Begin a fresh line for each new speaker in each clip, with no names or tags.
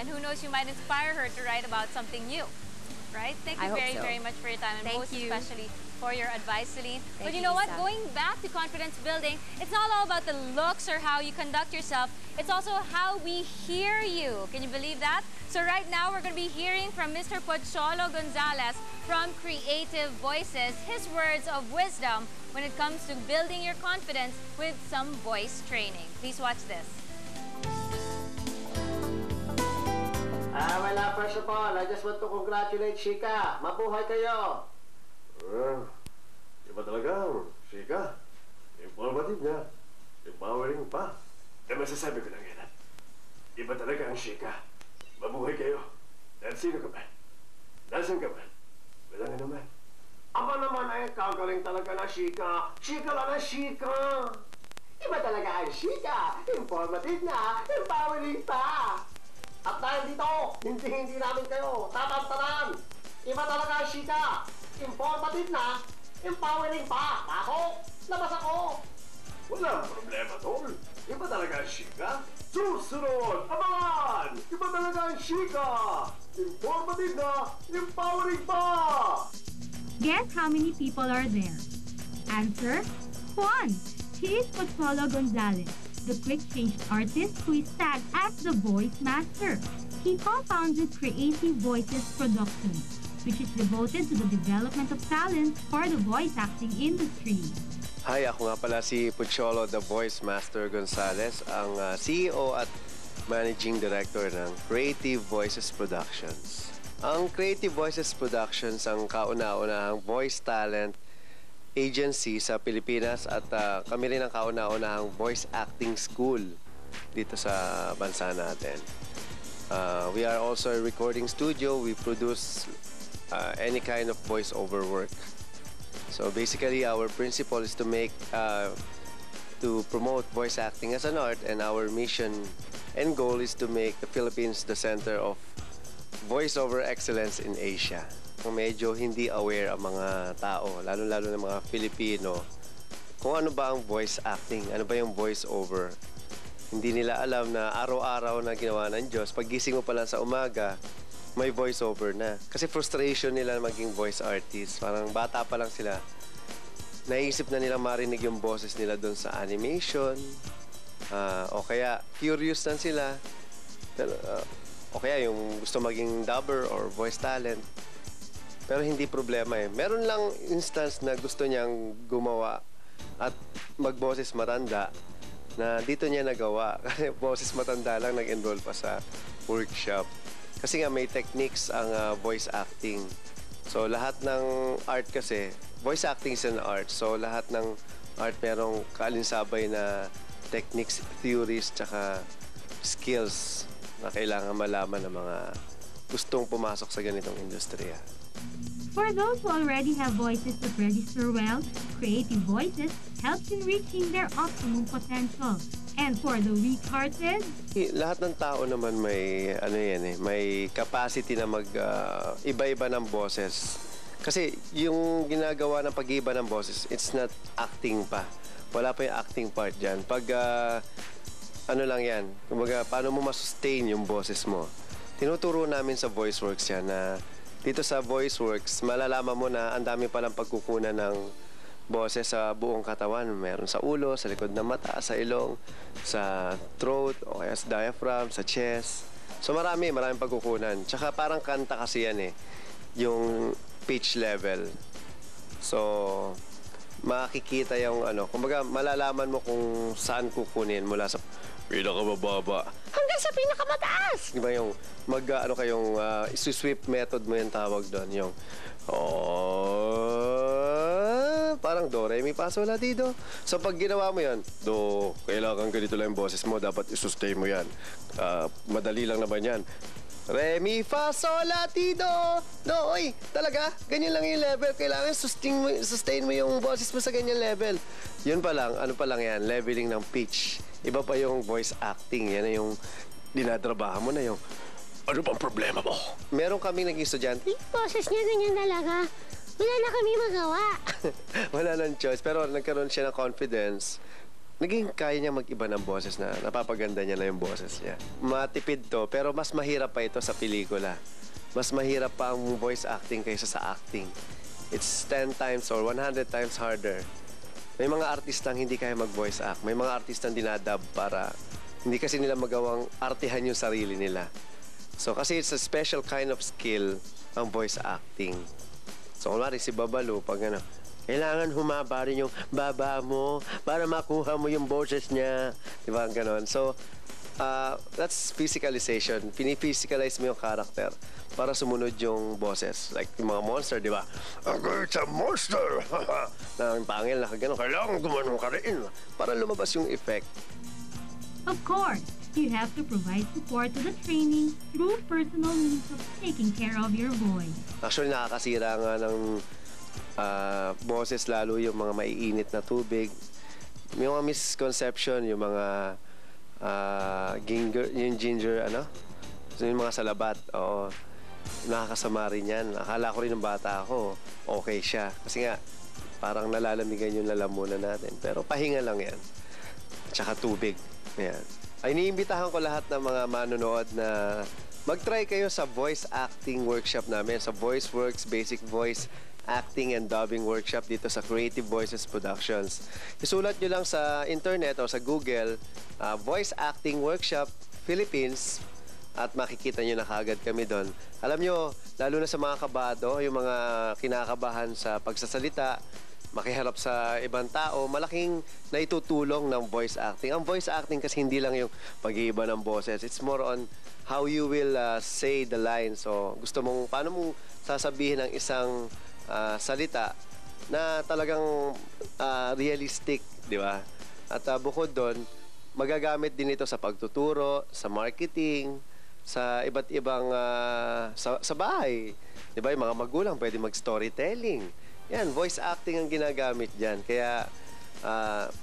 And who knows, you might inspire her to write about something new. Right? Thank you very much for your time, and most especially for your advice, Celine. But you know what? Going back to confidence building, it's not all about the looks or how you conduct yourself. It's also how we hear you. Can you believe that? So right now, we're going to be hearing from Mr. Pocholo Gonzalez from Creative Voices, his words of wisdom when it comes to building your confidence with some voice training. Please watch this.
Wala, first of all, I just want to congratulate Shika. Mabuhay kayo!
Iba talaga, Shika. Informative niya. Empowering pa. Masasabi ko lang yan. Iba talaga ang Shika. Mabuhay kayo. Dahil sino ka ba? Nasaan ka ba? Wala nga naman.
Aba naman ay kagaling talaga na Shika. Shika lang na Shika. Iba talaga ang Shika. Informative na, empowering pa. At dahil dito, hindi namin kayo tatantanan. Iba talaga ang Shika. Informative na, empowering pa. Ako, labas ako.
Walang problema, tol. Iba talaga ang Shika. Susunod! Abangan! Iba talaga ang Shika. Informative na, empowering pa.
Guess how many people are there? Answer, 1. He is Pocholo Gonzalez, the quick change artist who is tagged as the voice master. He co-founded Creative Voices Productions, which is devoted to the development of talent for the voice acting industry.
Hi, ako nga pala si Pocholo, the Voice Master Gonzalez, ang CEO at Managing Director ng Creative Voices Productions. Ang Creative Voices Productions ang kauna-unahang voice talent agency sa Pilipinas at kami rin ang kauna-unahang voice acting school dito sa bansa natin. We are also a recording studio. We produce any kind of voice-over work. So basically, our principle is to promote voice acting as an art, and our mission and goal is to make the Philippines the center of voice-over excellence in Asia. Medyo hindi aware ang mga tao, lalo-lalo ng mga Filipino, kung ano ba ang voice acting, ano ba yung voice-over. Hindi nila alam na araw-araw na ginawa ng Diyos, pag gising mo pa lang sa umaga, may voice-over na. Kasi frustration nila maging voice artist. Parang bata pa lang sila. Naisip na nilang marinig yung boses nila doon sa animation. O kaya, curious na sila. O kaya yung gusto maging dubber or voice talent. Pero hindi problema eh. Meron lang instance na gusto niyang gumawa at magboses matanda na dito niya nagawa. Kasi boses matanda lang nag-enroll pa sa workshop. Kasi nga may techniques ang voice acting. So lahat ng art kasi, voice acting is an art. So lahat ng art merong kaalinsabay na techniques, theories, tsaka skills na kailangan malaman ng mga gustong pumasok sa ganitong industriya.
For those who already have voices that register well, Creative Voices helps in reaching their optimum potential. And for the weak-hearted,
lahat ng tao naman may may capacity na iba-iba ng boses. Kasi yung ginagawa ng pag-iba ng boses, it's not acting pa. Wala pa yung acting part diyan. Pag ano lang 'yan, kumbaga paano mo ma-sustain yung boses mo. Tinuturo namin sa VoiceWorks yan na dito sa VoiceWorks, malalaman mo na ang dami palang pagkukunan ng boses sa buong katawan. Meron sa ulo, sa likod ng mata, sa ilong, sa throat, o kaya sa diaphragm, sa chest. So maraming pagkukunan. Tsaka parang kanta kasi yan eh, yung pitch level. So makikita yung kumbaga malalaman mo kung saan kukunin mula sa pinakamababa hanggang sa pinakamataas. Di ba yung isusweep method mo yung tawag doon, yung parang do, re, mi, fa, sol, la, ti, do. So pag ginawa mo yan, do, kailangan ganito lang yung boses mo, dapat isustain mo yan. Madali lang naman yan. Re, mi, fa, sol, la, ti, do. Do, oy, talaga, ganyan lang yung level. Kailangan sustain mo yung boses mo sa ganyan level. Yun pa lang, ano pa lang yan, leveling ng pitch. Iba pa yung voice acting, yan yung dinatrabahan mo na yung, ano bang problema mo? Meron kaming naging estudyante,
boses niya ganyan talaga. Wala na kami magawa.
wala nang choice, pero nagkaroon siya ng confidence naging kaya niya mag-iba ng boses na napapaganda niya na yung boses niya. Matipid to, pero mas mahirap pa ito sa pelikula. Mas mahirap pa ang voice acting kaysa sa acting. It's 10 times or 100 times harder. May mga artistang hindi kaya mag-voice act. May mga artistang dinadub para hindi kasi nila magawang artihan yung sarili nila. So kasi it's a special kind of skill ang voice acting. So kunwari si Babalu, pag ano, kailangan humaba rin yung baba mo para makuha mo yung boses niya. Diba? Ganon. So, that's physicalization. Pini-physicalize mo yung character para sumunod yung boses. Like yung mga monster, di ba? It's a monster! Ang pangil na gano'n, kailangan gumanong ka rin para lumabas yung effect.
Of course, you have to provide support to the training through personal means of taking care of your voice.
Actually, nakakasira nga ng boses, lalo yung mga maiinit na tubig. May mga misconception, yung mga ginger, ano? So, yung mga salabat, oo. Nakakasama rin yan. Akala ko rin ng bata ako, okay siya. Kasi nga, parang nalalamigan yung lalamunan natin. Pero pahinga lang yan. Tsaka tubig. Yan. Ay, iniimbitahan ko lahat ng mga manonood na mag-try kayo sa voice acting workshop namin, sa VoiceWorks Basic Voice Acting and Dubbing Workshop dito sa Creative Voices Productions. Isulat nyo lang sa internet o sa Google, Voice Acting Workshop Philippines, at makikita nyo na kagad kami doon. Alam nyo, lalo na sa mga kabado, yung mga kinakabahan sa pagsasalita, makiharap sa ibang tao, malaking naitutulong ng voice acting. Ang voice acting kasi hindi lang yung pag-iiba ng boses. It's more on how you will say the lines. So, gusto mong, paano mong sasabihin ng isang salita na talagang realistic, di ba? At bukod doon, magagamit din ito sa pagtuturo, sa marketing, sa iba't ibang sa bahay. Di ba? Yung mga magulang pwede mag-storytelling. Yan, voice acting ang ginagamit dyan. Kaya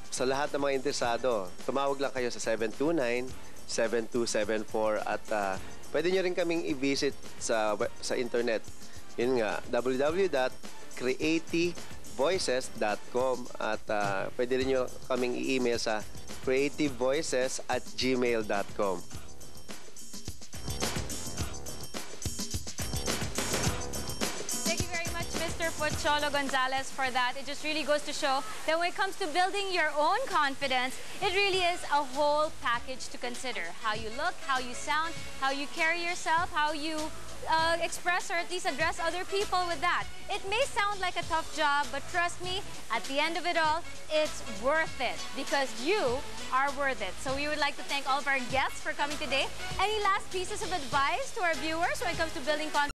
sa lahat ng mga interesado, tumawag lang kayo sa 729-7274 at pwede nyo rin kaming i-visit sa internet. Yun nga, www.creativevoices.com at pwede rin nyo kaming i-email sa creativevoices@gmail.com.
Cholo Gonzalez for that. It just really goes to show that when it comes to building your own confidence, it really is a whole package to consider. How you look, how you sound, how you carry yourself, how you express or at least address other people with that. It may sound like a tough job, but trust me, at the end of it all, it's worth it because you are worth it. So we would like to thank all of our guests for coming today. Any last pieces of advice to our viewers when it comes to building confidence?